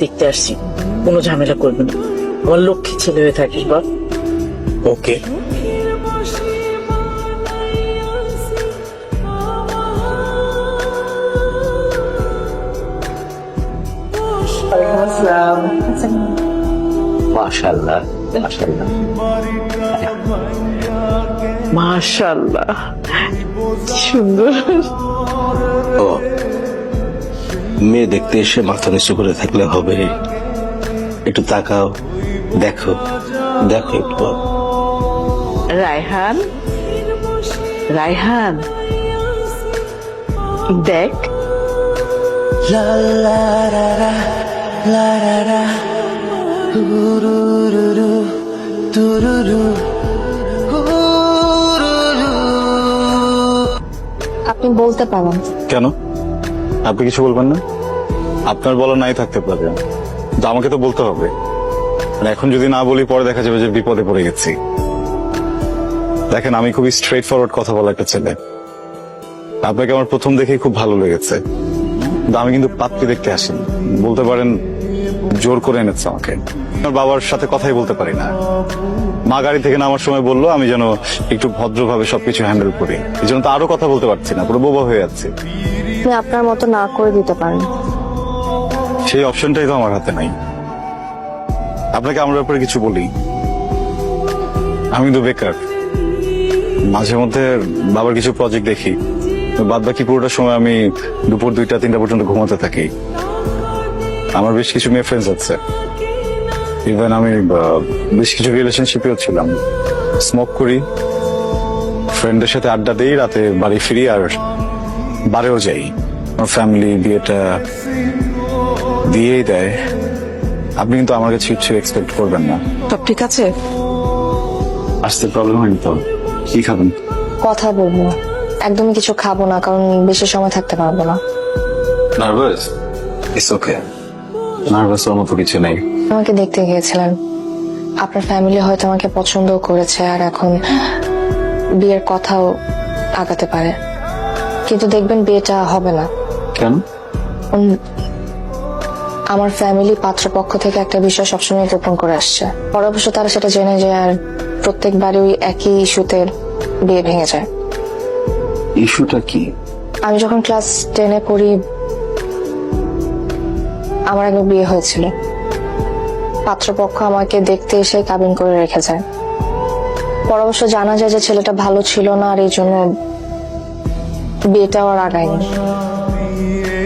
দেখতে আসছি, কোনো ঝামেলা করবে না। আমার লক্ষ্মী ছেলে হয়ে থাকিস বাপ। ওকে। মাশাআল্লাহ মাশাআল্লাহ মাশাআল্লাহ, কি সুন্দর। ও মেয়ে দেখতে এসে মাথা নিচু করে থাকলে হবে? একটু তাকাও, দেখো দেখো একটু। রায়হান, রায়হান দেখ, লা লা রা রা, লা রা রা, তুরুরুরু, তুরুরু, হুরুরু। আপনি বলতে পারেন। কেন? আপনি কিছু বলবেন না? আপনার বলা নাই থাকতে পারে, কিন্তু আমাকে তো বলতে হবে। আর এখন যদি না বলি পরে দেখা যাবে যে বিপদে পড়ে গেছি। দেখেন, আমি খুবই স্ট্রেট ফরওয়ার্ড কথা বলা একটা ছেলে। আপনাকে আমার প্রথম দেখেই খুব ভালো লেগেছে, কিন্তু আমি কিন্তু পাত্রী দেখতে আসিনি। বলতে পারেন জোর করে এনেছে আমাকে। আমার বাবার সাথে কথাই বলতে পারি না। মা গাড়ি থেকে নামার সময় বললো আমি যেন একটু ভদ্রভাবে সবকিছু হ্যান্ডেল করি। এই জন্য তো আরো কথা বলতে পারছি না, পুরো বোবা হয়ে যাচ্ছে। আপনি আপনার মতো না করে দিতে পারেন। সেই অপশনটাই তো আমার হাতে নাই। আপনাকে আমার ব্যাপারে কিছু বলি, আমি তো বেকার। মাঝে মধ্যে বাবার কিছু প্রজেক্ট দেখি, বাদ বাকি পুরোটা সময় আমি দুপুর 2টা-3টা পর্যন্ত ঘুমাতে থাকি। আমার বেশ কিছু মেয়ে ফ্রেন্ডস আছে, ইভেন আমি বেশ কিছু রিলেশনশিপেও ছিলাম। স্মোক করি, ফ্রেন্ডদের সাথে আড্ডা দিই, রাতে বাড়ি ফিরি আর বারেও যাই। আমার ফ্যামিলি বিয়েটা দিয়েই দেয়। আপনি কিন্তু আমার কাছে কিছু এক্সপেক্ট করবেন না। সব ঠিক আছে? আসতে প্রবলেম হয়নি তো? কি খাবেন? কথা বলবো না, একদমই কিছু খাবো না, কারণ বেশি সময় থাকতে পারবো না। নার্ভাস? ইটস ওকে, নার্ভাস হওয়ার মতো কিছু নেই। আমাকে দেখতে গিয়েছিলেন, আপনার ফ্যামিলি হয়তো আমাকে পছন্দ করেছে আর এখন বিয়ের কথাও আগাতে পারে, কিন্তু দেখবেন বিয়েটা হবে না। কেন? আমার ফ্যামিলি পাত্রপক্ষ থেকে একটা বিষয় সবসময় গোপন করে আসছে। পরে অবশ্য তারা সেটা জেনে যায় আর প্রত্যেকবারই ওই একই ইস্যুতে বিয়ে ভেঙে যায়। ইস্যুটা কি? আমি যখন ক্লাস 10-এ পড়ি আমার একবার বিয়ে হয়েছিল। পাত্রপক্ষ আমাকে দেখতে এসে কাবিন করে রেখে যায়। পরে অবশ্য জানা যায় যে ছেলেটা ভালো ছিল না আর এই জন্য বিয়েটাও আর আগায়নি।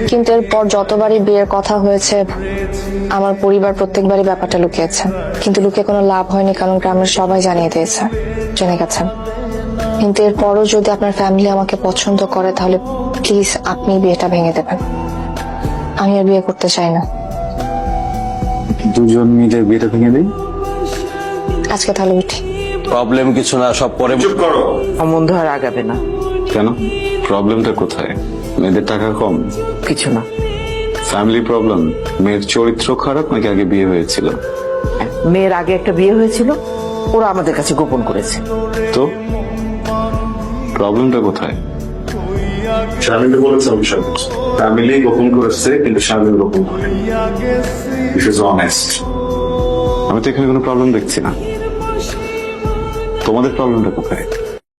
কিন্তু এরপর যতবারই বিয়ের কথা হয়েছে আমার পরিবার প্রত্যেকবারই ব্যাপারটা লুকিয়েছে, কিন্তু লুকিয়ে কোনো লাভ হয়নি, কারণ গ্রামের সবাই জানিয়ে দিয়েছে, জেনে গেছেন। কিন্তু এরপরও যদি আপনার ফ্যামিলি আমাকে পছন্দ করে তাহলে প্লিজ আপনি বিয়েটা ভেঙে দেবেন। আমি আর বিয়ে করতে চাই না। দুজন মিলে বিয়েটা ভেঙে দিই। আজকে তাহলে উঠি। প্রবলেম কিছু না, সব পরে। চুপ করো। সম্বন্ধ আর আগাবে না। কেন? প্রবলেমটা কোথায়? মেয়েদের টাকা কম? কিছু না। Family problem? মেয়ের চরিত্র খারাপ নাকি আগে বিয়ে হয়েছিল? মেয়ের আগে একটা বিয়ে হয়েছিল, ওরা আমাদের কাছে গোপন করেছে। তো প্রবলেমটা কোথায়? স্বামীকে বলেছে ফ্যামিলি গোপন করেছে, কিন্তু স্বামী গোপন করে। This is honest. আমি তো এখানে কোনো প্রবলেম দেখছি না। তোমাদের প্রবলেমটা কোথায়?